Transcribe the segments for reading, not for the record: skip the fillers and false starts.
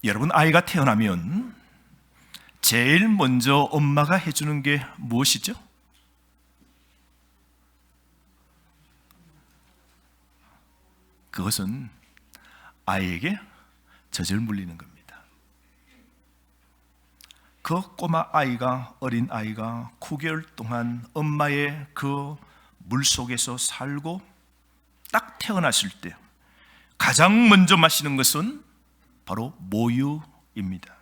여러분, 아이가 태어나면 제일 먼저 엄마가 해주는 게 무엇이죠? 그것은 아이에게 젖을 물리는 겁니다. 그 꼬마 아이가, 어린 아이가 9개월 동안 엄마의 그 물속에서 살고 딱 태어났을 때 가장 먼저 마시는 것은 바로 모유입니다.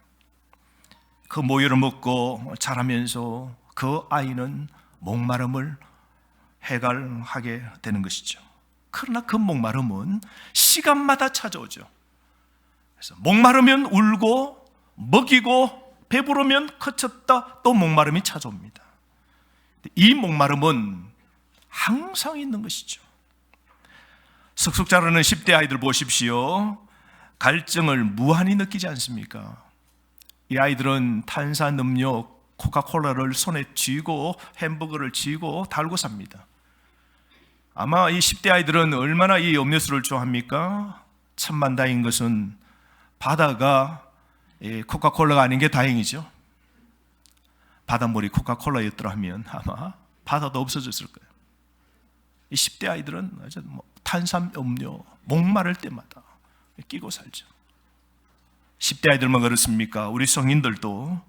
그 모유를 먹고 자라면서 그 아이는 목마름을 해결하게 되는 것이죠. 그러나 그 목마름은 시간마다 찾아오죠. 그래서 목마르면 울고, 먹이고, 배부르면 그쳤다 또 목마름이 찾아옵니다. 이 목마름은 항상 있는 것이죠. 쑥쑥 자라는 10대 아이들 보십시오. 갈증을 무한히 느끼지 않습니까? 이 아이들은 탄산음료, 코카콜라를 손에 쥐고 햄버거를 쥐고 달고 삽니다. 아마 이 10대 아이들은 얼마나 이 음료수를 좋아합니까? 천만다행인 것은 바다가 코카콜라가 아닌 게 다행이죠. 바닷물이 코카콜라였더라 하면 아마 바다도 없어졌을 거예요. 이 10대 아이들은 탄산음료 목마를 때마다 끼고 살죠. 10대 아이들만 그렇습니까? 우리 성인들도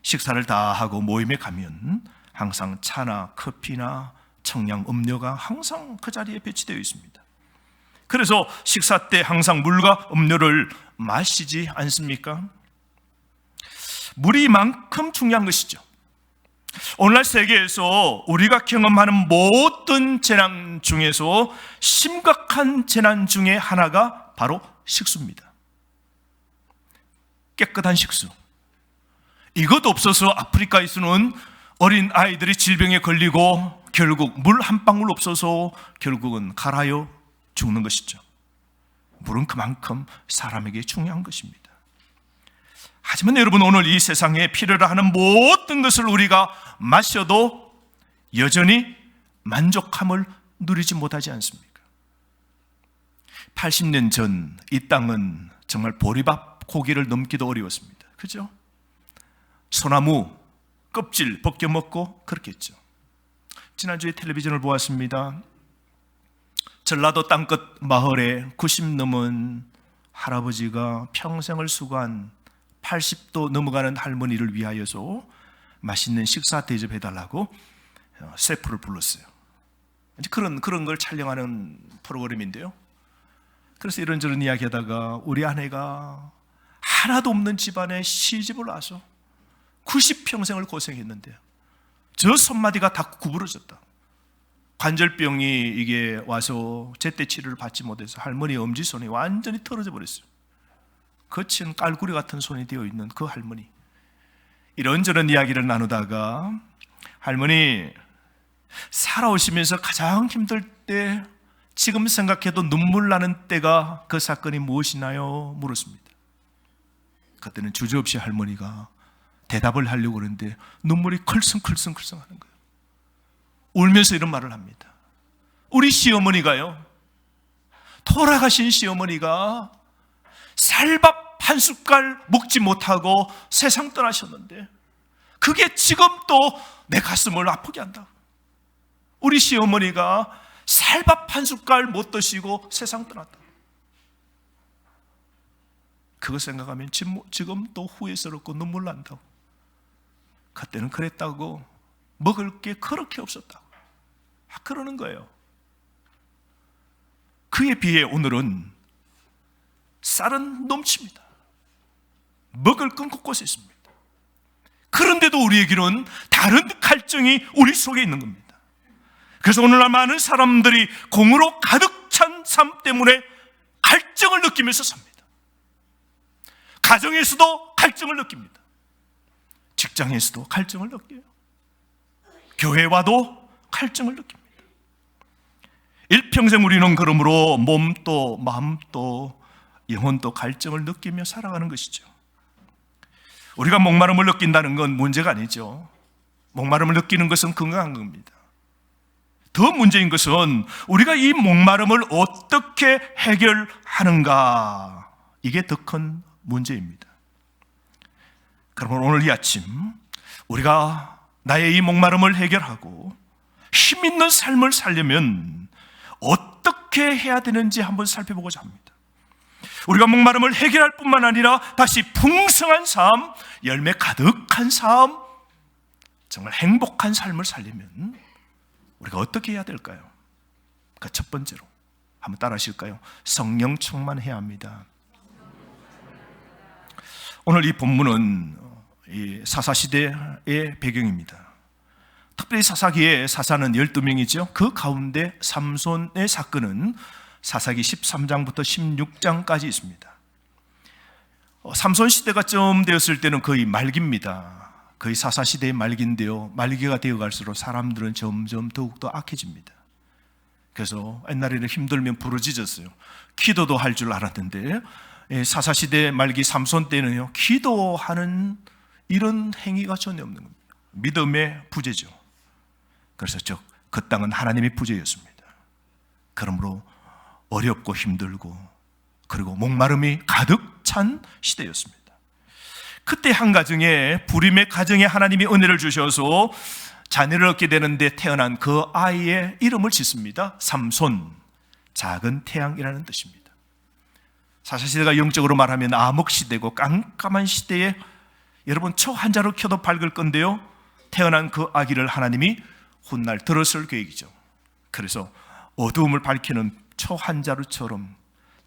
식사를 다 하고 모임에 가면 항상 차나 커피나 청량 음료가 항상 그 자리에 배치되어 있습니다. 그래서 식사 때 항상 물과 음료를 마시지 않습니까? 물이 이만큼 중요한 것이죠. 오늘날 세계에서 우리가 경험하는 모든 재난 중에서 심각한 재난 중에 하나가 바로 식수입니다. 깨끗한 식수. 이것 없어서 아프리카에서는 어린 아이들이 질병에 걸리고 결국 물 한 방울 없어서 결국은 갈아요 죽는 것이죠. 물은 그만큼 사람에게 중요한 것입니다. 하지만 여러분, 오늘 이 세상에 필요로 하는 모든 것을 우리가 마셔도 여전히 만족함을 누리지 못하지 않습니까? 80년 전 이 땅은 정말 보리밥 고기를 넘기도 어려웠습니다. 그죠? 소나무 껍질 벗겨 먹고 그렇게 했죠. 지난주에 텔레비전을 보았습니다. 전라도 땅끝 마을에 90 넘은 할아버지가 평생을 수고한 80도 넘어가는 할머니를 위하여서 맛있는 식사 대접해달라고 셰프를 불렀어요. 그런 걸 촬영하는 프로그램인데요. 그래서 이런저런 이야기하다가 우리 아내가 하나도 없는 집안에 시집을 와서 90평생을 고생했는데요, 저 손마디가 다 구부러졌다. 관절병이 이게 와서 제때 치료를 받지 못해서 할머니 엄지손이 완전히 떨어져 버렸어요. 거친 깔구리 같은 손이 되어 있는 그 할머니, 이런저런 이야기를 나누다가 할머니, 살아오시면서 가장 힘들 때, 지금 생각해도 눈물 나는 때가 그 사건이 무엇이나요? 물었습니다. 그때는 주저없이 할머니가 대답을 하려고 그러는데 눈물이 클썽클썽 하는 거예요. 울면서 이런 말을 합니다. 우리 시어머니가요, 돌아가신 시어머니가 쌀밥 한 숟갈 먹지 못하고 세상 떠나셨는데 그게 지금 또 내 가슴을 아프게 한다. 우리 시어머니가 쌀밥 한 숟갈 못 드시고 세상 떠났다. 그거 생각하면 지금 또 후회스럽고 눈물 난다고. 그때는 그랬다고, 먹을 게 그렇게 없었다고 그러는 거예요. 그에 비해 오늘은 쌀은 넘칩니다. 먹을 건 곳곳에 있습니다. 그런데도 우리에게는 다른 갈증이 우리 속에 있는 겁니다. 그래서 오늘날 많은 사람들이 공으로 가득 찬 삶 때문에 갈증을 느끼면서 삽니다. 가정에서도 갈증을 느낍니다. 직장에서도 갈증을 느껴요. 교회 와도 갈증을 느낍니다. 일평생 우리는 그러므로 몸도 마음도 영혼도 갈증을 느끼며 살아가는 것이죠. 우리가 목마름을 느낀다는 건 문제가 아니죠. 목마름을 느끼는 것은 건강한 겁니다. 더 문제인 것은 우리가 이 목마름을 어떻게 해결하는가, 이게 더 큰 문제입니다. 그러면 오늘 이 아침 우리가 나의 이 목마름을 해결하고 힘 있는 삶을 살려면 어떻게 해야 되는지 한번 살펴보고자 합니다. 우리가 목마름을 해결할 뿐만 아니라 다시 풍성한 삶, 열매 가득한 삶, 정말 행복한 삶을 살려면 우리가 어떻게 해야 될까요? 그 첫 번째로 한번 따라 하실까요? 성령 충만해야 합니다. 오늘 이 본문은 이 사사시대의 배경입니다. 특별히 사사기에 사사는 12명이죠. 그 가운데 삼손의 사건은 사사기 13장부터 16장까지 있습니다. 삼손 시대가 좀 되었을 때는 거의 말기입니다. 거의 사사시대의 말기인데요, 말기가 되어갈수록 사람들은 점점 더욱더 악해집니다. 그래서 옛날에는 힘들면 부르짖었어요. 기도도 할 줄 알았는데 사사시대 말기 삼손 때는요, 기도하는 이런 행위가 전혀 없는 겁니다. 믿음의 부재죠. 그래서 즉 그 땅은 하나님의 부재였습니다. 그러므로 어렵고 힘들고 그리고 목마름이 가득 찬 시대였습니다. 그때 한 가정에, 불임의 가정에 하나님이 은혜를 주셔서 자녀를 얻게 되는데 태어난 그 아이의 이름을 짓습니다. 삼손, 작은 태양이라는 뜻입니다. 사사시대가 영적으로 말하면 암흑시대고 깜깜한 시대에 여러분 초 한자로 켜도 밝을 건데요, 태어난 그 아기를 하나님이 훗날 들었을 계획이죠. 그래서 어두움을 밝히는 초 한자루처럼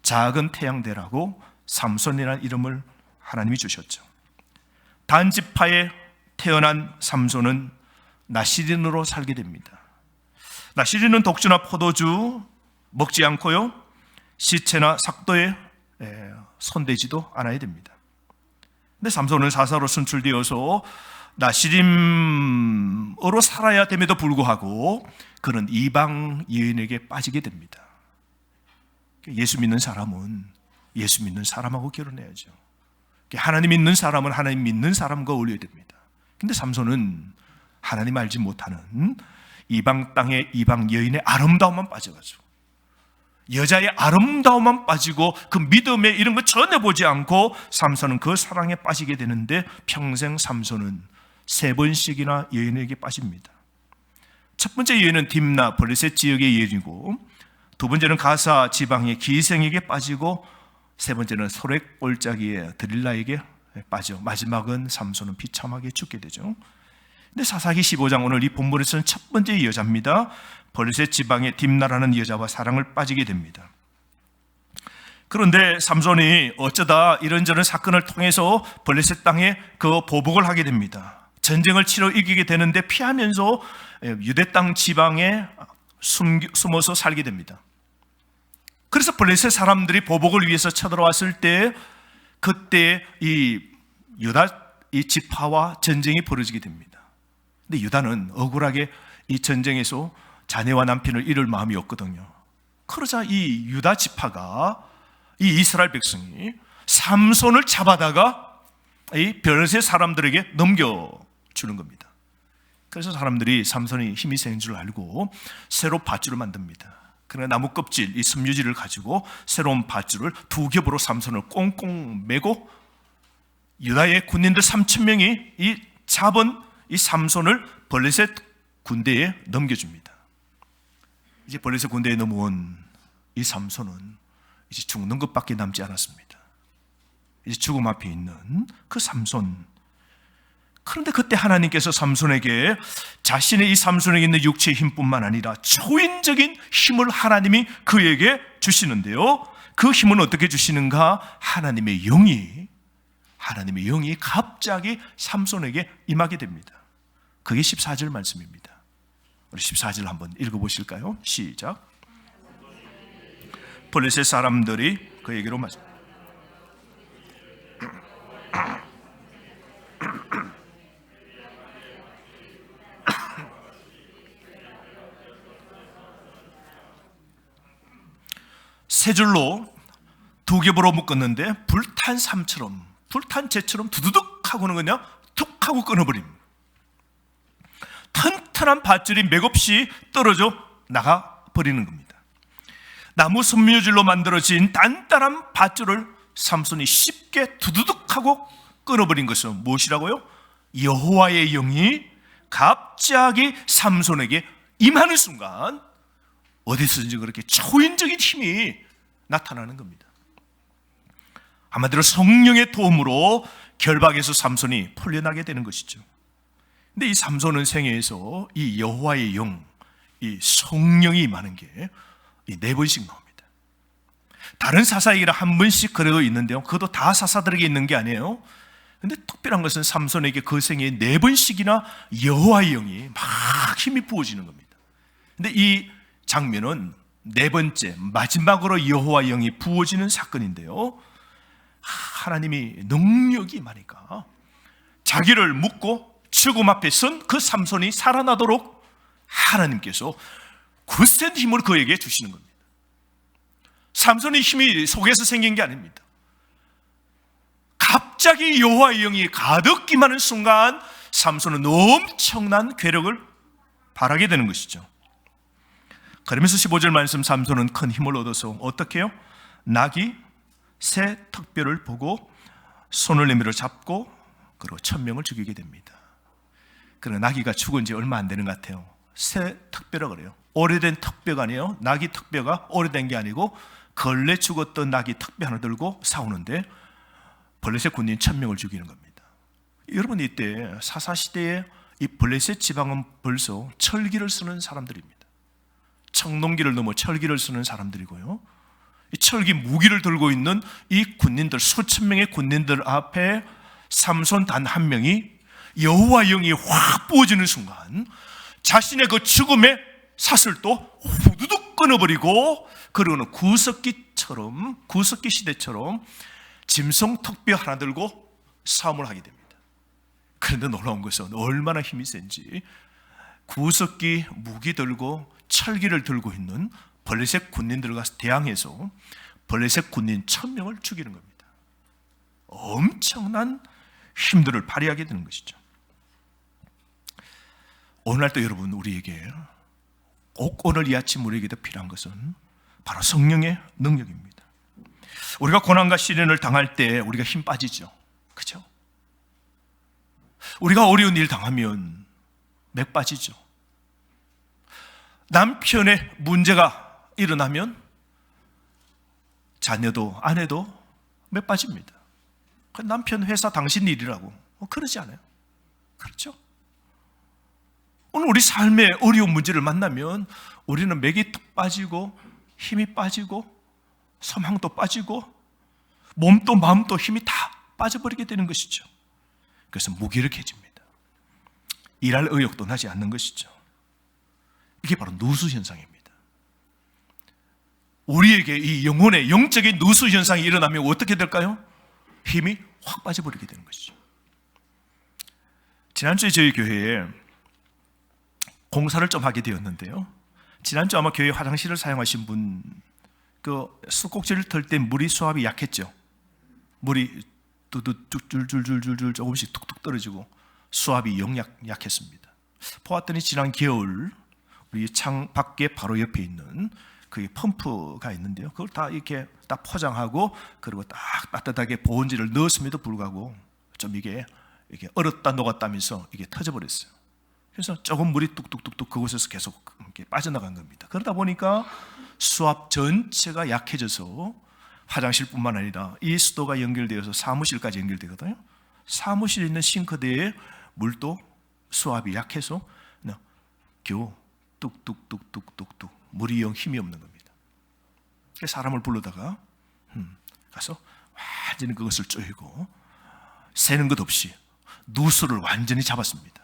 작은 태양 되라고 삼손이라는 이름을 하나님이 주셨죠. 단지파에 태어난 삼손은 나시린으로 살게 됩니다. 나시린은 독주나 포도주 먹지 않고요, 시체나 삭도에 손대지도 않아야 됩니다. 근데 삼손은 사사로 선출되어서 나시림으로 살아야 됨에도 불구하고 그는 이방 여인에게 빠지게 됩니다. 예수 믿는 사람은 예수 믿는 사람하고 결혼해야죠. 하나님 믿는 사람은 하나님 믿는 사람과 어울려야 됩니다. 근데 삼손은 하나님 알지 못하는 이방 땅의 이방 여인의 아름다움만 빠져가지고, 여자의 아름다움만 빠지고 그 믿음에 이런 거 전혀 보지 않고 삼손은 그 사랑에 빠지게 되는데, 평생 삼손은 3번씩이나 여인에게 빠집니다. 첫 번째 여인은 딥나 블레셋 지역의 여인이고, 두 번째는 가사 지방의 기생에게 빠지고, 세 번째는 소렉 올짜기의 드릴라에게 빠져 마지막은 삼손은 비참하게 죽게 되죠. 근데 사사기 15장 오늘 이 본문에서는 첫 번째 여자입니다. 블레셋 지방의 딥나라는 여자와 사랑을 빠지게 됩니다. 그런데 삼손이 어쩌다 이런저런 사건을 통해서 블레셋 땅에 그 보복을 하게 됩니다. 전쟁을 치러 이기게 되는데 피하면서 유대 땅 지방에 숨어서 살게 됩니다. 그래서 블레셋 사람들이 보복을 위해서 쳐들어왔을 때, 그때 이 유다 이 지파와 전쟁이 벌어지게 됩니다. 근데 유다는 억울하게 이 전쟁에서 자녀와 남편을 잃을 마음이 없거든요. 그러자 이 유다 지파가, 이 이스라엘 백성이 삼손을 잡아다가 이 블레셋 사람들에게 넘겨주는 겁니다. 그래서 사람들이 삼손이 힘이 센 줄 알고 새로 밧줄을 만듭니다. 그러나 나무 껍질, 이 섬유질을 가지고 새로운 밧줄을 2겹으로 삼손을 꽁꽁 매고 유다의 군인들 3,000명이 이 잡은 이 삼손을 블레셋 군대에 넘겨줍니다. 이제 블레셋 군대에 넘어온 이 삼손은 이제 죽는 것밖에 남지 않았습니다. 이제 죽음 앞에 있는 그 삼손. 그런데 그때 하나님께서 삼손에게 자신의 이 삼손에게 있는 육체의 힘뿐만 아니라 초인적인 힘을 하나님이 그에게 주시는데요, 그 힘은 어떻게 주시는가? 하나님의 영이 갑자기 삼손에게 임하게 됩니다. 그게 14절 말씀입니다. 우리 14절 한번 읽어보실까요? 시작. 블레셋 사람들이 그에게로 말씀. 세 줄로 2겹으로 묶었는데 불탄 삼처럼, 불탄 재처럼 두두둑 하고는 그냥 툭 하고 끊어버립니다. 튼튼한 밧줄이 맥없이 떨어져 나가버리는 겁니다. 나무 섬유질로 만들어진 단단한 밧줄을 삼손이 쉽게 두두둑하고 끊어버린 것은 무엇이라고요? 여호와의 영이 갑자기 삼손에게 임하는 순간 어디서든지 그렇게 초인적인 힘이 나타나는 겁니다. 한마디로 성령의 도움으로 결박에서 삼손이 풀려나게 되는 것이죠. 근데 이 삼손은 생애에서 이 여호와의 영, 이 성령이 임하는 게 이 4번씩 나옵니다. 다른 사사에게는 1번씩 그래도 있는데요, 그것도 다 사사들에게 있는 게 아니에요. 근데 특별한 것은 삼손에게 그 생애에 4번씩이나 여호와의 영이 막 힘이 부어지는 겁니다. 근데 이 장면은 4번째 마지막으로 여호와의 영이 부어지는 사건인데요, 하나님이 능력이 임하니까 자기를 묻고 죽음 앞에 선 그 삼손이 살아나도록 하나님께서 굳센 힘을 그에게 주시는 겁니다. 삼손의 힘이 속에서 생긴 게 아닙니다. 갑자기 여호와의 영이 가득 임하는 순간 삼손은 엄청난 괴력을 발하게 되는 것이죠. 그러면서 15절 말씀, 삼손은 큰 힘을 얻어서 어떻게 해요? 낙이 새 턱뼈를 보고 손을 내밀어 잡고 그리고 1000명을 죽이게 됩니다. 그러나 나귀가 죽은 지 얼마 안 되는 것 같아요. 새 턱뼈라 그래요. 오래된 턱뼈가 아니에요. 나귀 턱뼈가 오래된 게 아니고 근래 죽었던 나귀 턱뼈 하나 들고 싸우는데 블레셋 군인 1000명을 죽이는 겁니다. 여러분, 이때 사사시대에 이 블레셋 지방은 벌써 철기를 쓰는 사람들입니다. 청동기를 넘어 철기를 쓰는 사람들이고요, 이 철기 무기를 들고 있는 이 군인들, 수천 명의 군인들 앞에 삼손 단 한 명이 여호와 영이 확 부어지는 순간 자신의 그 죽음의 사슬도 후두둑 끊어버리고, 그러고는 구석기 시대처럼 짐승 턱뼈 하나 들고 싸움을 하게 됩니다. 그런데 놀라운 것은 얼마나 힘이 센지 구석기 무기 들고 철기를 들고 있는 블레셋 군인들과 대항해서 블레셋 군인 1000명을 죽이는 겁니다. 엄청난 힘들을 발휘하게 되는 것이죠. 오늘날도 여러분, 우리에게 꼭 오늘 이 아침 우리에게도 필요한 것은 바로 성령의 능력입니다. 우리가 고난과 시련을 당할 때 우리가 힘 빠지죠. 그렇죠? 우리가 어려운 일 당하면 맥 빠지죠. 남편의 문제가 일어나면 자녀도 아내도 맥 빠집니다. 남편 회사 당신 일이라고 그러지 않아요. 그렇죠? 오늘 우리 삶의 어려운 문제를 만나면 우리는 맥이 뚝 빠지고 힘이 빠지고 소망도 빠지고 몸도 마음도 힘이 다 빠져버리게 되는 것이죠. 그래서 무기력해집니다. 일할 의욕도 나지 않는 것이죠. 이게 바로 누수 현상입니다. 우리에게 이 영혼의 영적인 누수 현상이 일어나면 어떻게 될까요? 힘이 확 빠져버리게 되는 것이죠. 지난주에 저희 교회에 공사를 좀 하게 되었는데요, 지난주 아마 교회 화장실을 사용하신 분, 그 수꼭지를 털 때 물이 수압이 약했죠. 물이 줄줄줄줄줄 조금씩 툭툭 떨어지고 수압이 약했습니다. 보았더니 지난 겨울 우리 창 밖에 바로 옆에 있는 그 펌프가 있는데요, 그걸 다 이렇게 딱 포장하고 그리고 딱 따뜻하게 보온지를 넣었음에도 불구하고 좀 이게 얼었다 녹았다면서 이게 터져버렸어요. 그래서 조금 물이 뚝뚝뚝뚝 그곳에서 계속 이렇게 빠져나간 겁니다. 그러다 보니까 수압 전체가 약해져서 화장실뿐만 아니라 이 수도가 연결되어서 사무실까지 연결되거든요. 사무실에 있는 싱크대에 물도 수압이 약해서 그냥 겨우 뚝뚝뚝뚝뚝뚝 물이 영 힘이 없는 겁니다. 그래서 사람을 불러다가 가서 완전히 그것을 쪼이고 새는 것 없이 누수를 완전히 잡았습니다.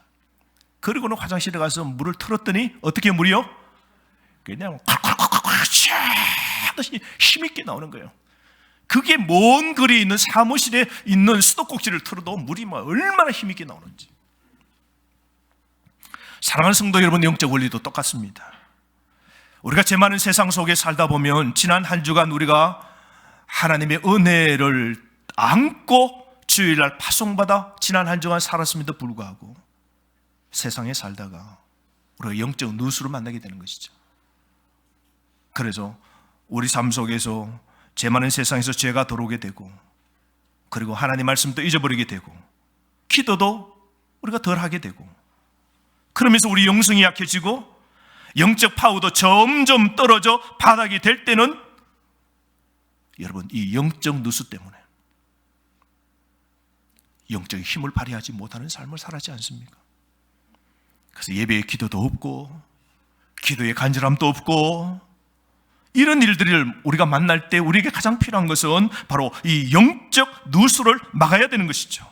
그리고는 화장실에 가서 물을 틀었더니 어떻게 물이요? 그냥 콱콱콱콱 하듯이 힘있게 나오는 거예요. 그게 먼 거리에 있는 사무실에 있는 수도꼭지를 틀어도 물이 얼마나 힘있게 나오는지. 사랑하는 성도 여러분, 영적 원리도 똑같습니다. 우리가 제 많은 세상 속에 살다 보면 지난 한 주간 우리가 하나님의 은혜를 안고 주일날 파송받아 지난 한 주간 살았음에도 불구하고 세상에 살다가 우리가 영적 누수를 만나게 되는 것이죠. 그래서 우리 삶 속에서 죄 많은 세상에서 죄가 들어오게 되고, 그리고 하나님 말씀도 잊어버리게 되고, 기도도 우리가 덜 하게 되고, 그러면서 우리 영성이 약해지고 영적 파워도 점점 떨어져 바닥이 될 때는, 여러분, 이 영적 누수 때문에 영적인 힘을 발휘하지 못하는 삶을 살았지 않습니까? 그래서 예배의 기도도 없고 기도의 간절함도 없고, 이런 일들을 우리가 만날 때 우리에게 가장 필요한 것은 바로 이 영적 누수를 막아야 되는 것이죠.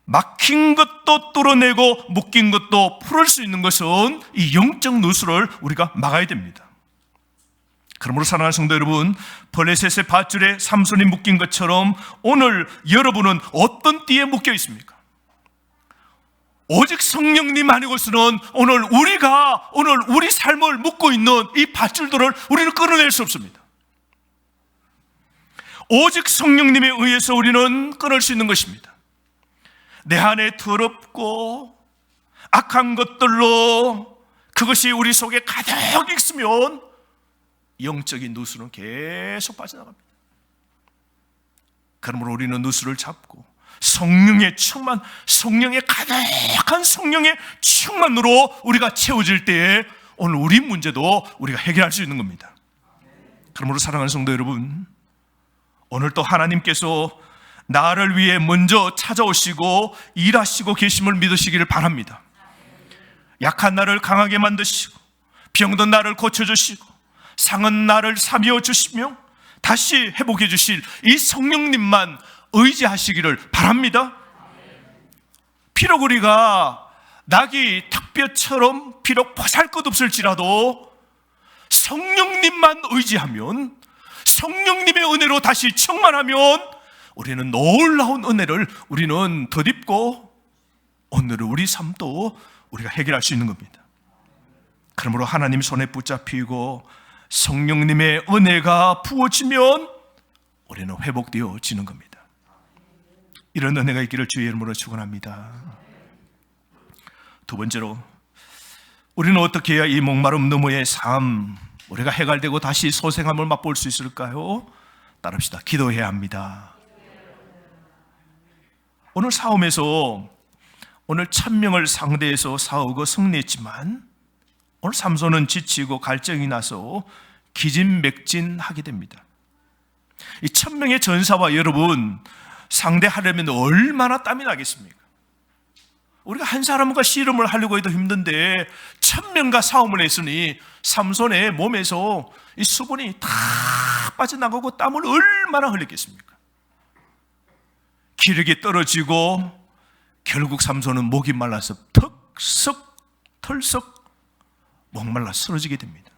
막힌 것도 뚫어내고 묶인 것도 풀을 수 있는 것은 이 영적 누수를 우리가 막아야 됩니다. 그러므로 사랑하는 성도 여러분, 블레셋의 밧줄에 삼손이 묶인 것처럼 오늘 여러분은 어떤 띠에 묶여 있습니까? 오직 성령님 아니고서는 오늘 우리 삶을 묶고 있는 이 밧줄들을 우리는 끊어낼 수 없습니다. 오직 성령님에 의해서 우리는 끊을 수 있는 것입니다. 내 안에 더럽고 악한 것들로 그것이 우리 속에 가득 있으면 영적인 누수는 계속 빠져나갑니다. 그러므로 우리는 누수를 잡고 성령의 가득한 성령의 충만으로 우리가 채워질 때에 오늘 우리 문제도 우리가 해결할 수 있는 겁니다. 그러므로 사랑하는 성도 여러분, 오늘 또 하나님께서 나를 위해 먼저 찾아오시고 일하시고 계심을 믿으시기를 바랍니다. 약한 나를 강하게 만드시고 병든 나를 고쳐주시고 상한 나를 사미어 주시며 다시 회복해 주실 이 성령님만 의지하시기를 바랍니다. 비록 우리가 낙이 턱뼈처럼 비록 보잘것없을지라도 성령님만 의지하면, 성령님의 은혜로 다시 충만하면 우리는 놀라운 은혜를 우리는 덧입고 오늘의 우리 삶도 우리가 해결할 수 있는 겁니다. 그러므로 하나님 손에 붙잡히고 성령님의 은혜가 부어지면 우리는 회복되어지는 겁니다. 이런 은혜가 있기를 주의 이름으로 축원합니다. 두 번째로, 우리는 어떻게 해야 이 목마름 너머의 삶, 우리가 해갈되고 다시 소생함을 맛볼 수 있을까요? 따릅시다. 기도해야 합니다. 오늘 싸움에서 오늘 1000명을 상대해서 싸우고 승리했지만 오늘 삼손은 지치고 갈증이 나서 기진맥진하게 됩니다. 이 1000명의 전사와 여러분 상대하려면 얼마나 땀이 나겠습니까? 우리가 한 사람과 씨름을 하려고 해도 힘든데 1000명과 싸움을 했으니 삼손의 몸에서 이 수분이 다 빠져나가고 땀을 얼마나 흘렸겠습니까? 기력이 떨어지고 결국 삼손은 목이 말라서 털썩 목말라 쓰러지게 됩니다.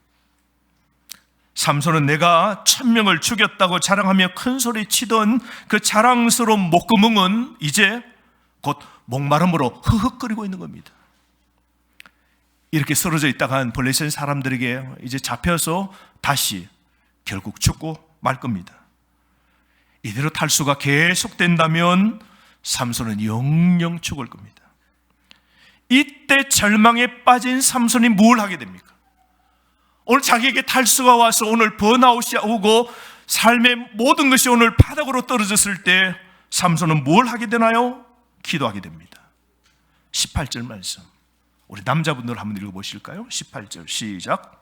삼손은 내가 1000명을 죽였다고 자랑하며 큰 소리 치던 그 자랑스러운 목구멍은 이제 곧 목마름으로 흐흐거리고 있는 겁니다. 이렇게 쓰러져 있다간 블레셋 사람들에게 이제 잡혀서 다시 결국 죽고 말 겁니다. 이대로 탈수가 계속된다면 삼손은 영영 죽을 겁니다. 이때 절망에 빠진 삼손이 뭘 하게 됩니까? 오늘 자기에게 탈수가 와서 오늘 번아웃이 오고 삶의 모든 것이 오늘 바닥으로 떨어졌을 때 삼손은 뭘 하게 되나요? 기도하게 됩니다. 18절 말씀, 우리 남자분들 한번 읽어보실까요? 18절 시작.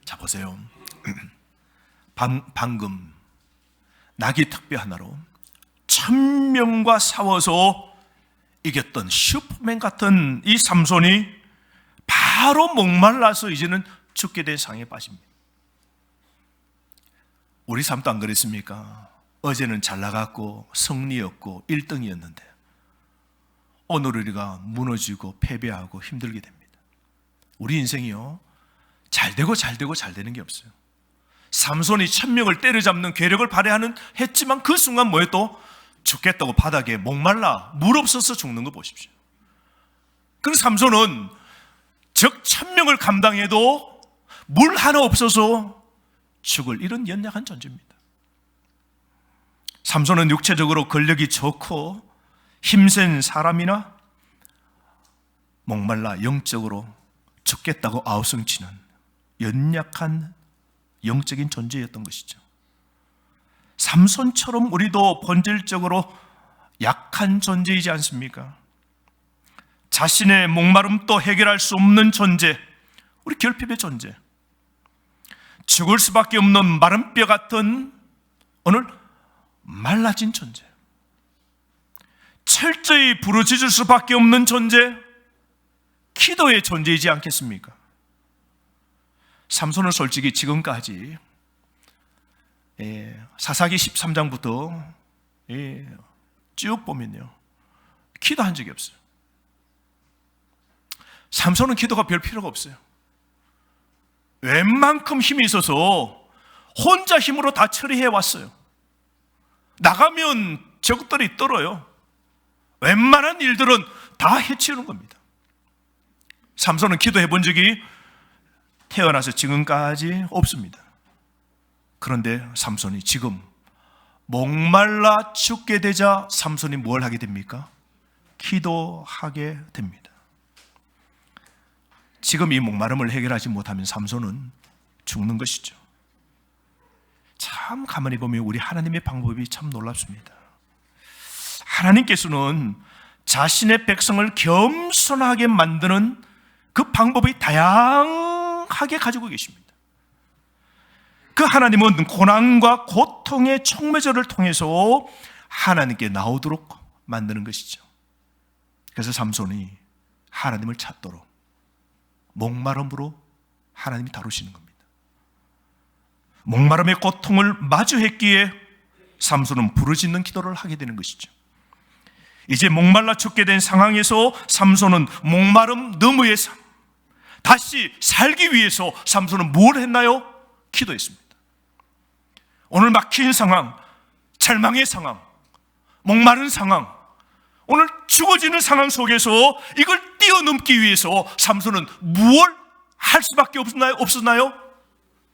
자 보세요. 방금 낙이 턱뼈 하나로 1000명과 싸워서 이겼던 슈퍼맨 같은 이 삼손이 바로 목말라서 이제는 죽게 된 상황에 빠집니다. 우리 삶도 안 그랬습니까? 어제는 잘 나갔고 승리였고 1등이었는데 오늘 우리가 무너지고 패배하고 힘들게 됩니다. 우리 인생이요, 잘 되는 게 없어요. 삼손이 1000명을 때려잡는 괴력을 발휘하는 했지만 그 순간 뭐예요? 또 죽겠다고 바닥에 목말라 물 없어서 죽는 거 보십시오. 그래서 삼손은 적 1000명을 감당해도 물 하나 없어서 죽을 이런 연약한 존재입니다. 삼손은 육체적으로 근력이 좋고 힘센 사람이나 목말라 영적으로 죽겠다고 아우성치는 연약한 영적인 존재였던 것이죠. 삼손처럼 우리도 본질적으로 약한 존재이지 않습니까? 자신의 목마름도 해결할 수 없는 존재, 우리 결핍의 존재, 죽을 수밖에 없는 마른 뼈 같은 오늘 말라진 존재, 철저히 부르짖을 수밖에 없는 존재, 기도의 존재이지 않겠습니까? 삼손은 솔직히 지금까지 사사기 13장부터 쭉 보면요, 기도한 적이 없어요. 삼손은 기도가 별 필요가 없어요. 웬만큼 힘이 있어서 혼자 힘으로 다 처리해 왔어요. 나가면 적들이 떨어요. 웬만한 일들은 다 해치우는 겁니다. 삼손은 기도해 본 적이 태어나서 지금까지 없습니다. 그런데 삼손이 지금 목말라 죽게 되자 삼손이 뭘 하게 됩니까? 기도하게 됩니다. 지금 이 목마름을 해결하지 못하면 삼손은 죽는 것이죠. 참 가만히 보면 우리 하나님의 방법이 참 놀랍습니다. 하나님께서는 자신의 백성을 겸손하게 만드는 그 방법이 다양하게 가지고 계십니다. 그 하나님은 고난과 고통의 촉매절을 통해서 하나님께 나오도록 만드는 것이죠. 그래서 삼손이 하나님을 찾도록 목마름으로 하나님이 다루시는 겁니다. 목마름의 고통을 마주했기에 삼손은 부르짖는 기도를 하게 되는 것이죠. 이제 목말라 죽게 된 상황에서 삼손은 목마름 너머의 삶, 다시 살기 위해서 삼손은 뭘 했나요? 기도했습니다. 오늘 막힌 상황, 절망의 상황, 목마른 상황, 오늘 죽어지는 상황 속에서 이걸 뛰어넘기 위해서 삼손은 무엇을 할 수밖에 없었나요?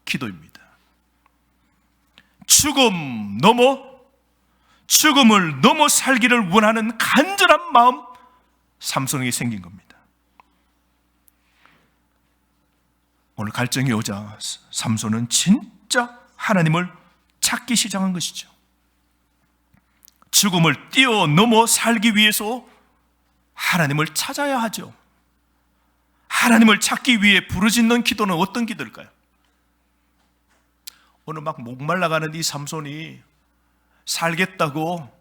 기도입니다. 죽음을 넘어 살기를 원하는 간절한 마음, 삼손에게 생긴 겁니다. 오늘 갈증이 오자 삼손은 진짜 하나님을 찾기 시작한 것이죠. 죽음을 뛰어넘어 살기 위해서 하나님을 찾아야 하죠. 하나님을 찾기 위해 부르짖는 기도는 어떤 기도일까요? 오늘 막 목말라가는 이 삼손이 살겠다고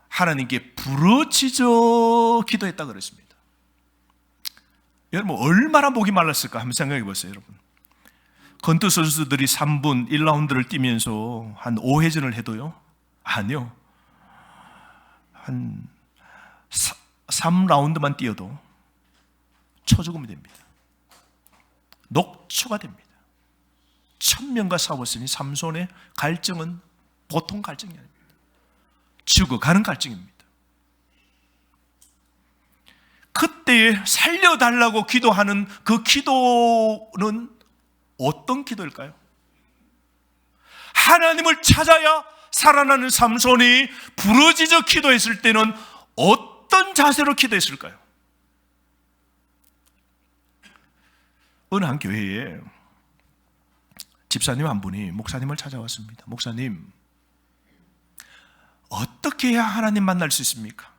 하나님께 부르짖어 기도했다 그랬습니다. 여러분 얼마나 목이 말랐을까 한번 생각해 보세요. 여러분 권투 선수들이 3분 1라운드를 뛰면서 한 5회전을 해도요, 아니요, 한 3라운드만 뛰어도 초죽음이 됩니다. 녹초가 됩니다. 1000명과 싸웠으니 삼손의 갈증은 보통 갈증이 아닙니다. 죽어가는 갈증입니다. 그때에 살려달라고 기도하는 그 기도는 어떤 기도일까요? 하나님을 찾아야 살아나는 삼손이 부르짖어 기도했을 때는 어떤 자세로 기도했을까요? 어느 한 교회에 집사님 한 분이 목사님을 찾아왔습니다. 목사님, 어떻게 해야 하나님 만날 수 있습니까?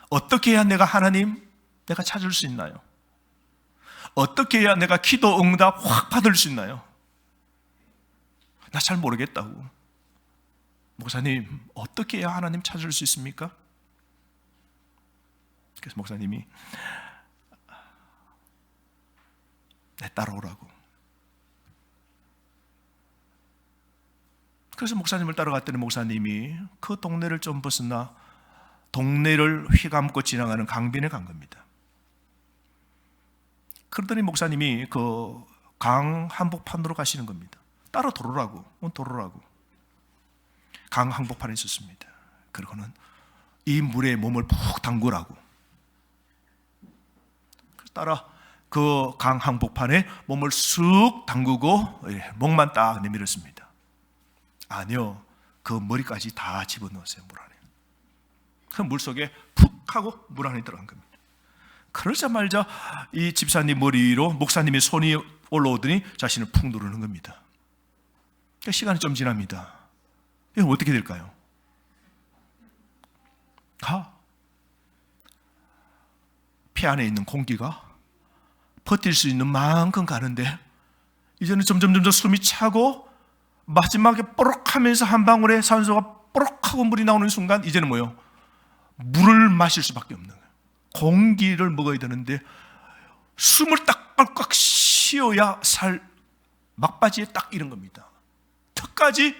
어떻게 해야 내가 찾을 수 있나요? 어떻게 해야 내가 기도 응답 확 받을 수 있나요? 나 잘 모르겠다고. 목사님, 어떻게 해야 하나님 찾을 수 있습니까? 그래서 목사님이 내 따라오라고. 그래서 목사님을 따라갔더니 목사님이 그 동네를 좀 벗어나 동네를 휘감고 지나가는 강변에 간 겁니다. 그러더니 목사님이 그 강 한복판으로 가시는 겁니다. 따라 도로라고. 강 한복판에 있었습니다. 그리고는 이 물에 몸을 푹 담그라고. 따라 그 강 한복판에 몸을 쑥 담그고 목만 딱 내밀었습니다. 아니요, 그 머리까지 다 집어넣었어요, 물 안에. 그 물속에 푹 하고 물 안에 들어간 겁니다. 그러자마자 이 집사님 머리로 목사님의 손이 올라오더니 자신을 푹 누르는 겁니다. 시간이 좀 지납니다. 이건 어떻게 될까요? 폐 안에 있는 공기가 버틸 수 있는 만큼 가는데 이제는 점점 숨이 차고 마지막에 뽀록 하면서 한 방울의 산소가 뽀록 하고 물이 나오는 순간 이제는 뭐요? 물을 마실 수밖에 없는 거예요. 공기를 먹어야 되는데 숨을 딱 꽉꽉 쉬어야 살 막바지에 딱 이른 겁니다. 턱까지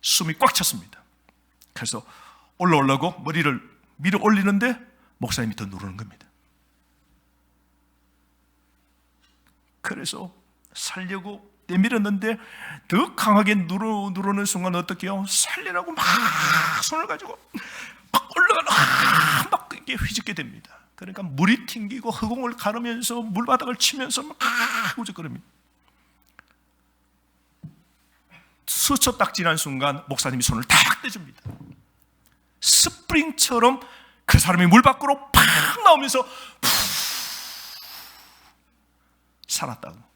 숨이 꽉 찼습니다. 그래서 올라오려고 머리를 밀어 올리는데 목사님이 더 누르는 겁니다. 그래서 살려고 내밀었는데 더 강하게 누르는 순간 어떻게 해요? 살리라고 막 손을 가지고 막 올라가서 막 이게 휘젓게 됩니다. 그러니까 물이 튕기고 허공을 가르면서 물바닥을 치면서 막 우적거립니다. 수초 딱 지난 순간 목사님이 손을 탁 떼줍니다. 스프링처럼 그 사람이 물 밖으로 팍 나오면서 푹 살았다고.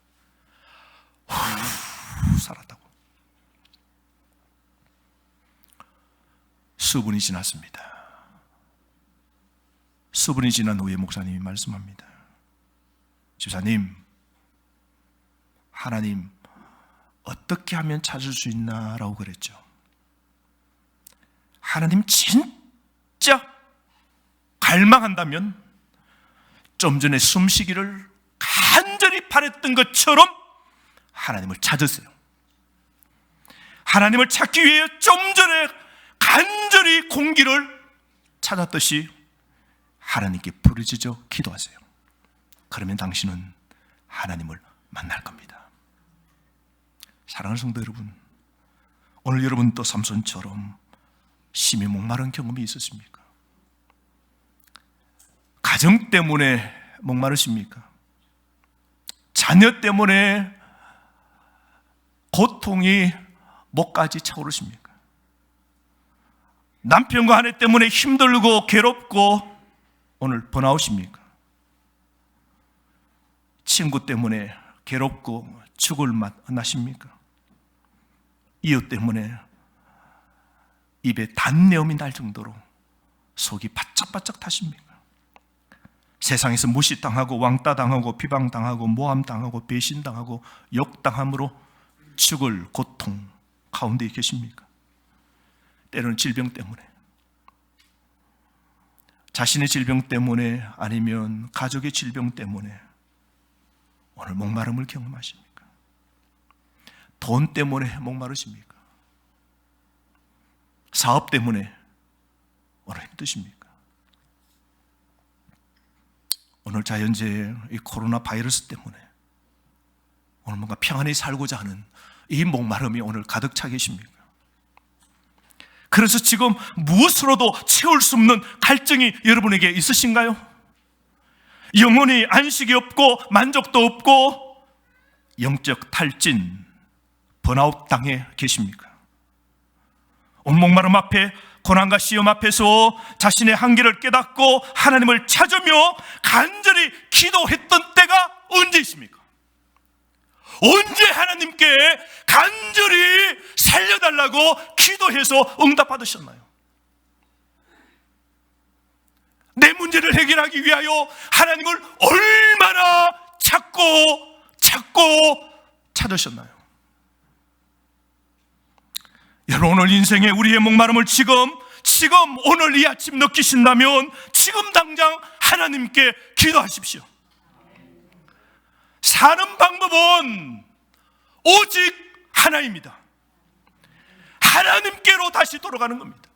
살았다고. 수분이 지났습니다. 수분이 지난 후에 목사님이 말씀합니다. 집사님, 하나님 어떻게 하면 찾을 수 있나라고 그랬죠. 하나님 진짜 갈망한다면 좀 전에 숨쉬기를 간절히 바랬던 것처럼 하나님을 찾으세요. 하나님을 찾기 위해 좀 전에 간절히 공기를 찾았듯이 하나님께 부르짖어 기도하세요. 그러면 당신은 하나님을 만날 겁니다. 사랑하는 성도 여러분, 오늘 여러분 또 삼손처럼 심히 목마른 경험이 있으십니까? 가정 때문에 목마르십니까? 자녀 때문에 고통이 목까지 차오르십니까? 남편과 아내 때문에 힘들고 괴롭고 오늘 번아웃입니까? 친구 때문에 괴롭고 죽을 맛 나십니까? 이웃 때문에 입에 단내음이 날 정도로 속이 바짝바짝 타십니까? 세상에서 무시당하고 왕따당하고 비방당하고 모함당하고 배신당하고 욕당함으로 죽을 고통 가운데 계십니까? 때로는 질병 때문에, 자신의 질병 때문에 아니면 가족의 질병 때문에 오늘 목마름을 경험하십니까? 돈 때문에 목마르십니까? 사업 때문에 오늘 힘드십니까? 오늘 자연재해, 이 코로나 바이러스 때문에 오늘 뭔가 평안히 살고자 하는 이 목마름이 오늘 가득 차 계십니까? 그래서 지금 무엇으로도 채울 수 없는 갈증이 여러분에게 있으신가요? 영혼이 안식이 없고 만족도 없고 영적 탈진, 번아웃 당해 계십니까? 온 목마름 앞에, 고난과 시험 앞에서 자신의 한계를 깨닫고 하나님을 찾으며 간절히 기도했던 때가 언제 있습니까? 언제 하나님께 간절히 살려달라고 기도해서 응답받으셨나요? 내 문제를 해결하기 위하여 하나님을 얼마나 찾고 찾으셨나요? 여러분, 오늘 인생에 우리의 목마름을 지금 오늘 이 아침 느끼신다면 지금 당장 하나님께 기도하십시오. 사는 방법은 오직 하나입니다. 하나님께로 다시 돌아가는 겁니다.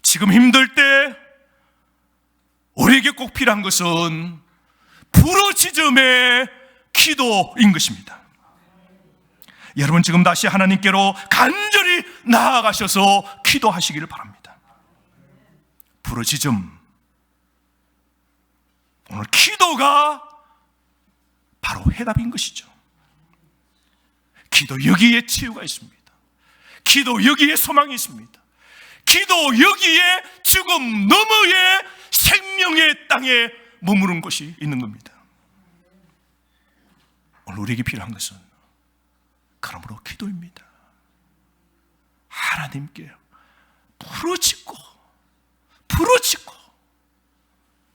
지금 힘들 때 우리에게 꼭 필요한 것은 부르짖음의 기도인 것입니다. 여러분, 지금 다시 하나님께로 간절히 나아가셔서 기도하시기를 바랍니다. 부르짖음, 오늘 기도가 바로 해답인 것이죠. 기도, 여기에 치유가 있습니다. 기도 여기에 소망이 있습니다. 기도 여기에 죽음 너머의 생명의 땅에 머무른 곳이 있는 겁니다. 오늘 우리에게 필요한 것은 그러므로 기도입니다. 하나님께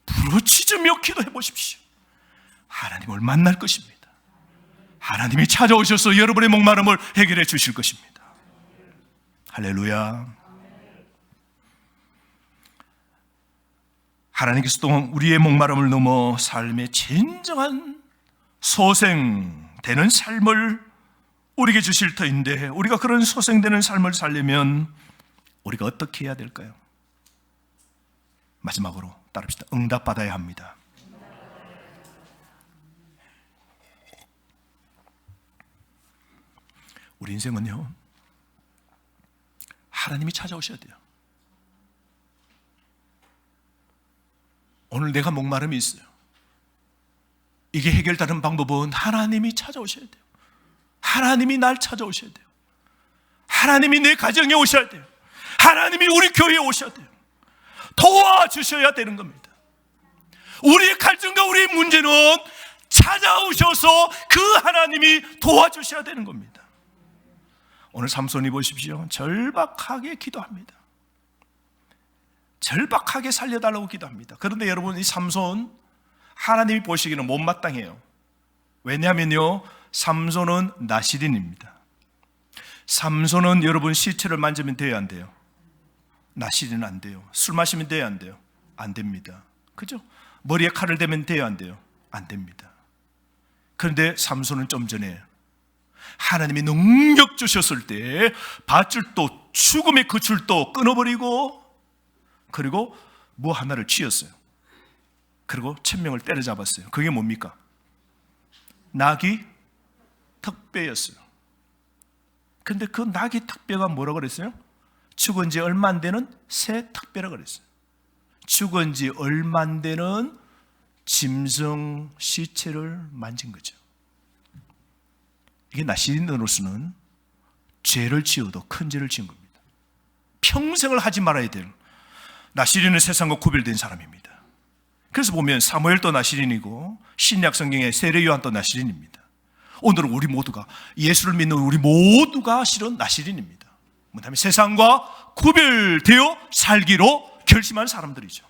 부르짖으며 기도해 보십시오. 하나님을 만날 것입니다. 하나님이 찾아오셔서 여러분의 목마름을 해결해 주실 것입니다. 할렐루야. 하나님께서 또 우리의 목마름을 넘어 삶의 진정한 소생되는 삶을 우리에게 주실 터인데, 우리가 그런 소생되는 삶을 살려면 우리가 어떻게 해야 될까요? 마지막으로 따릅시다. 응답받아야 합니다. 우리 인생은요, 하나님이 찾아오셔야 돼요. 오늘 내가 목마름이 있어요. 이게 해결되는 방법은 하나님이 찾아오셔야 돼요. 하나님이 날 찾아오셔야 돼요. 하나님이 내 가정에 오셔야 돼요. 하나님이 우리 교회에 오셔야 돼요. 도와주셔야 되는 겁니다. 우리의 갈증과 우리의 문제는 찾아오셔서 그 하나님이 도와주셔야 되는 겁니다. 오늘 삼손이 보십시오. 절박하게 기도합니다. 절박하게 살려달라고 기도합니다. 그런데 여러분, 이 삼손 하나님이 보시기는 못마땅해요. 왜냐하면요, 삼손은 나시린입니다. 삼손은 여러분 시체를 만지면 돼요, 안 돼요? 나시린은 안 돼요. 술 마시면 돼요, 안 돼요? 안 됩니다. 그죠? 머리에 칼을 대면 돼요, 안 돼요? 안 됩니다. 그런데 삼손은 좀 전에 하나님이 능력 주셨을 때 밧줄도, 죽음의 그 줄도 끊어버리고, 그리고 뭐 하나를 쥐었어요. 그리고 1000명을 때려잡았어요. 그게 뭡니까? 나귀 턱뼈였어요. 그런데 그 나귀 턱뼈가 뭐라고 그랬어요? 죽은 지 얼마 안 되는 새 턱뼈라고 그랬어요. 죽은 지 얼마 안 되는 짐승 시체를 만진 거죠. 이게 나시린으로서는 죄를 지어도 큰 죄를 지은 겁니다. 평생을 하지 말아야 될, 나시린은 세상과 구별된 사람입니다. 그래서 보면 사무엘도 나시린이고 신약 성경의 세례 요한도 나시린입니다. 오늘은 우리 모두가, 예수를 믿는 우리 모두가 실은 나시린입니다. 뭐냐면 세상과 구별되어 살기로 결심한 사람들이죠.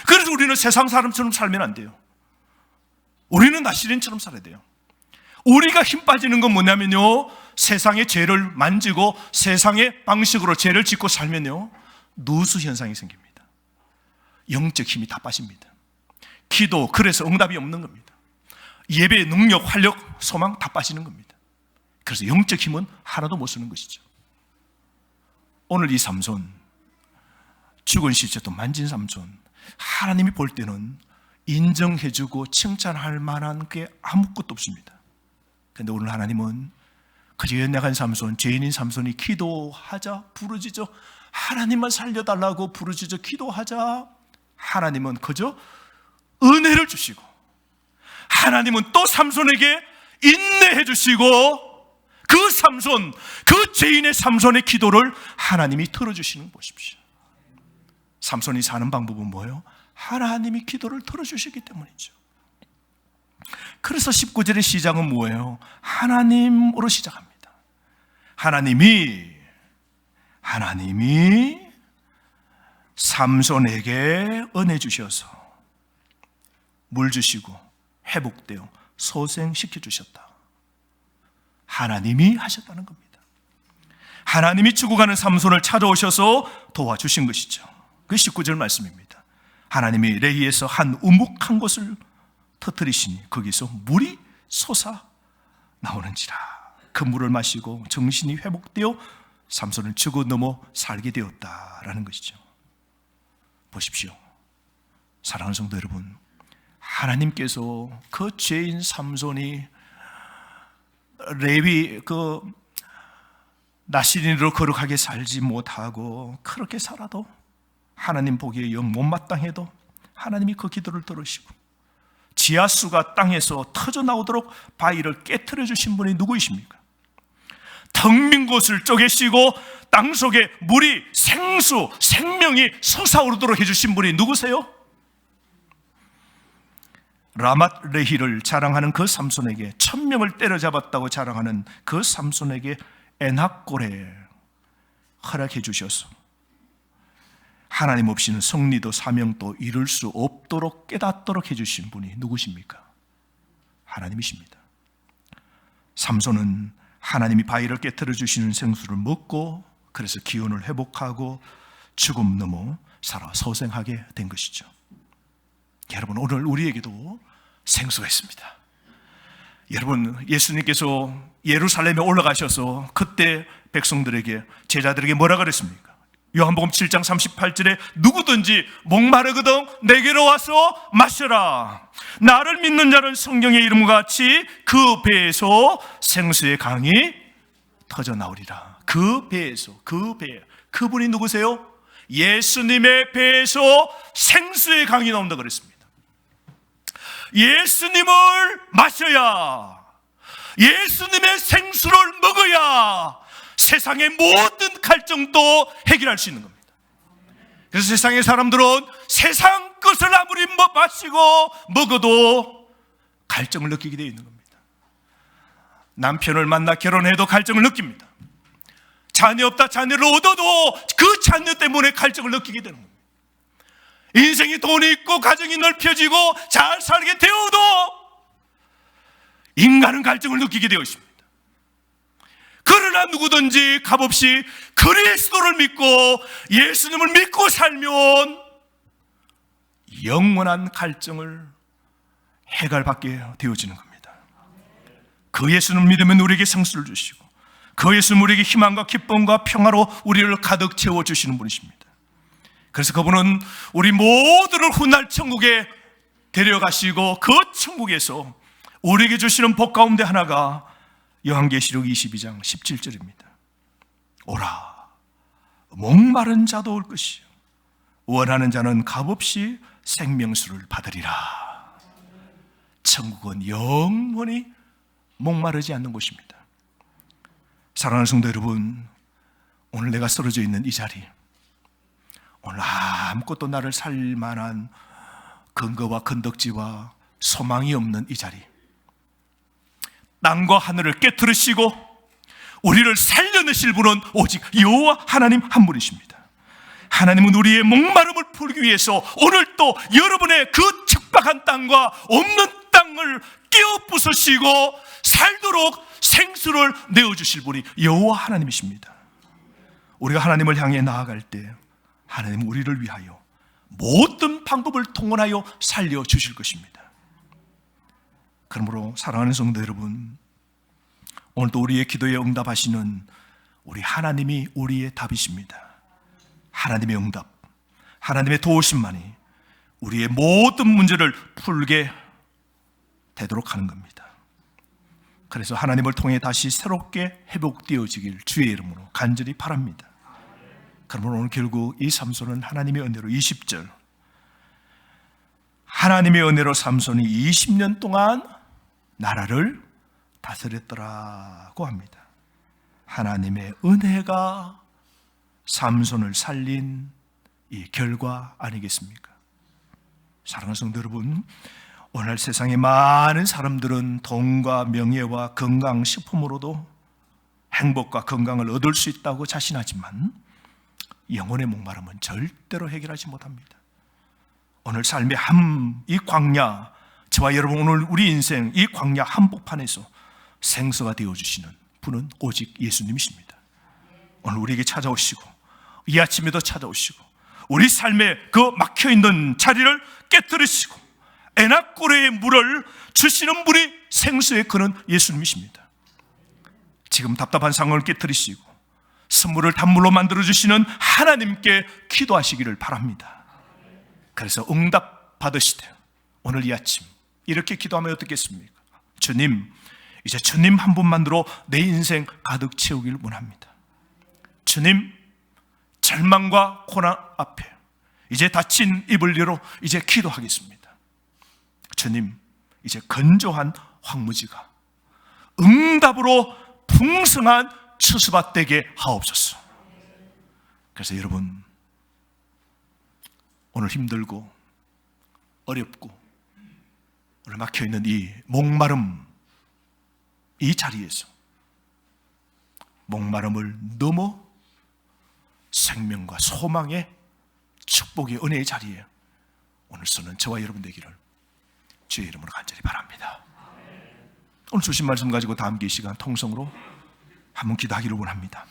그래서 우리는 세상 사람처럼 살면 안 돼요. 우리는 나시린처럼 살아야 돼요. 우리가 힘 빠지는 건 뭐냐면요, 세상의 죄를 만지고 세상의 방식으로 죄를 짓고 살면요, 누수 현상이 생깁니다. 영적 힘이 다 빠집니다. 기도, 그래서 응답이 없는 겁니다. 예배의 능력, 활력, 소망 다 빠지는 겁니다. 그래서 영적 힘은 하나도 못 쓰는 것이죠. 오늘 이 삼손, 죽은 시체도 만진 삼손, 하나님이 볼 때는 인정해주고 칭찬할 만한 게 아무것도 없습니다. 그런데 오늘 하나님은 그저 연약한 삼손, 죄인인 삼손이 기도하자 부르짖어 하나님만 살려달라고 부르짖어 기도하자 하나님은 그저 은혜를 주시고, 하나님은 또 삼손에게 인내해 주시고, 그 삼손, 그 죄인의 삼손의 기도를 하나님이 들어주시는 거 보십시오. 삼손이 사는 방법은 뭐예요? 하나님이 기도를 들어주시기 때문이죠. 그래서 19절의 시작은 뭐예요? 하나님으로 시작합니다. 하나님이 삼손에게 은혜 주셔서 물 주시고 회복되어 소생시켜 주셨다. 하나님이 하셨다는 겁니다. 하나님이 죽어가는 삼손을 찾아오셔서 도와주신 것이죠. 그 19절 말씀입니다. 하나님이 레히에서 한 우묵한 곳을 터뜨리시니 거기서 물이 솟아 나오는지라. 그 물을 마시고 정신이 회복되어 삼손은 죽어 넘어 살게 되었다라는 것이죠. 보십시오. 사랑하는 성도 여러분, 하나님께서 그 죄인 삼손이 레위 그 나시린으로 거룩하게 살지 못하고 그렇게 살아도, 하나님 보기에 영 못마땅해도 하나님이 그 기도를 들으시고 지하수가 땅에서 터져 나오도록 바위를 깨트려 주신 분이 누구이십니까? 텅 빈 곳을 쪼개시고 땅 속에 물이 생수, 생명이 솟아오르도록 해주신 분이 누구세요? 라맛 레히를 자랑하는 그 삼손에게 1000명을 때려잡았다고 자랑하는 그 삼손에게 에낙골에 허락해 주셔서 하나님 없이는 성리도 사명도 이룰 수 없도록 깨닫도록 해주신 분이 누구십니까? 하나님이십니다. 삼손은 하나님이 바위를 깨트려 주시는 생수를 먹고 그래서 기운을 회복하고 죽음 넘어 살아 소생하게 된 것이죠. 여러분, 오늘 우리에게도 생수가 있습니다. 여러분, 예수님께서 예루살렘에 올라가셔서 그때 백성들에게, 제자들에게 뭐라 그랬습니까? 요한복음 7장 38절에 누구든지 목마르거든 내게로 와서 마셔라. 나를 믿는 자는 성경의 이름과 같이 그 배에서 생수의 강이 터져 나오리라. 그 배에서, 그 배, 그분이 누구세요? 예수님의 배에서 생수의 강이 나온다 그랬습니다. 예수님을 마셔야, 예수님의 생수를 먹어야 세상의 모든 갈증도 해결할 수 있는 겁니다. 그래서 세상의 사람들은 세상 것을 아무리 마시고 먹어도 갈증을 느끼게 되어 있는 겁니다. 남편을 만나 결혼해도 갈증을 느낍니다. 자녀 없다 자녀를 얻어도 그 자녀 때문에 갈증을 느끼게 되는 겁니다. 인생이 돈이 있고 가정이 넓혀지고 잘 살게 되어도 인간은 갈증을 느끼게 되어 있습니다. 그러나 누구든지 값없이 그리스도를 믿고 예수님을 믿고 살면 영원한 갈증을 해결받게 되어지는 겁니다. 그 예수님을 믿으면 우리에게 생수를 주시고 그 예수님은 우리에게 희망과 기쁨과 평화로 우리를 가득 채워주시는 분이십니다. 그래서 그분은 우리 모두를 훗날 천국에 데려가시고 그 천국에서 우리에게 주시는 복 가운데 하나가 요한계시록 22장 17절입니다. 오라, 목마른 자도 올 것이요 원하는 자는 값없이 생명수를 받으리라. 천국은 영원히 목마르지 않는 곳입니다. 사랑하는 성도 여러분, 오늘 내가 쓰러져 있는 이 자리, 오늘 아무것도 나를 살만한 근거와 건덕지와 소망이 없는 이 자리, 땅과 하늘을 깨트리시고 우리를 살려내실 분은 오직 여호와 하나님 한 분이십니다. 하나님은 우리의 목마름을 풀기 위해서 오늘 또 여러분의 그 척박한 땅과 없는 땅을 깨어 부수시고 살도록 생수를 내어주실 분이 여호와 하나님이십니다. 우리가 하나님을 향해 나아갈 때 하나님은 우리를 위하여 모든 방법을 통원하여 살려주실 것입니다. 그러므로 사랑하는 성도 여러분, 오늘도 우리의 기도에 응답하시는 우리 하나님이 우리의 답이십니다. 하나님의 응답, 하나님의 도우심만이 우리의 모든 문제를 풀게 되도록 하는 겁니다. 그래서 하나님을 통해 다시 새롭게 회복되어지길 주의 이름으로 간절히 바랍니다. 그러면 오늘 결국 이 삼손은 하나님의 은혜로 20절, 하나님의 은혜로 삼손이 20년 동안 나라를 다스렸더라고 합니다. 하나님의 은혜가 삼손을 살린 이 결과 아니겠습니까? 사랑하는 성도 여러분, 오늘 세상의 많은 사람들은 돈과 명예와 건강식품으로도 행복과 건강을 얻을 수 있다고 자신하지만 영혼의 목마름은 절대로 해결하지 못합니다. 오늘 삶의 이 광야, 저와 여러분 오늘 우리 인생 이 광야 한복판에서 생수가 되어주시는 분은 오직 예수님이십니다. 오늘 우리에게 찾아오시고 이 아침에도 찾아오시고 우리 삶의 그 막혀있는 자리를 깨뜨리시고 에낙고레의 물을 주시는 분이 생수의 그는 예수님이십니다. 지금 답답한 상황을 깨뜨리시고 선물을 단물로 만들어주시는 하나님께 기도하시기를 바랍니다. 그래서 응답 받으시되 오늘 이 아침 이렇게 기도하면 어떻겠습니까? 주님, 이제 주님 한 분만으로 내 인생 가득 채우길 원합니다. 주님, 절망과 고난 앞에 이제 닫힌 입을 열어 이제 기도하겠습니다. 주님, 이제 건조한 황무지가 응답으로 풍성한 처수받되게 하옵소서. 그래서 여러분, 오늘 힘들고 어렵고 오늘 막혀있는 이 목마름, 이 자리에서 목마름을 넘어 생명과 소망의 축복의 은혜의 자리에 오늘 서는 저와 여러분 되기를 주의 이름으로 간절히 바랍니다. 오늘 주신 말씀 가지고 다음 기 시간 통성으로 한번 기도하기를 원합니다.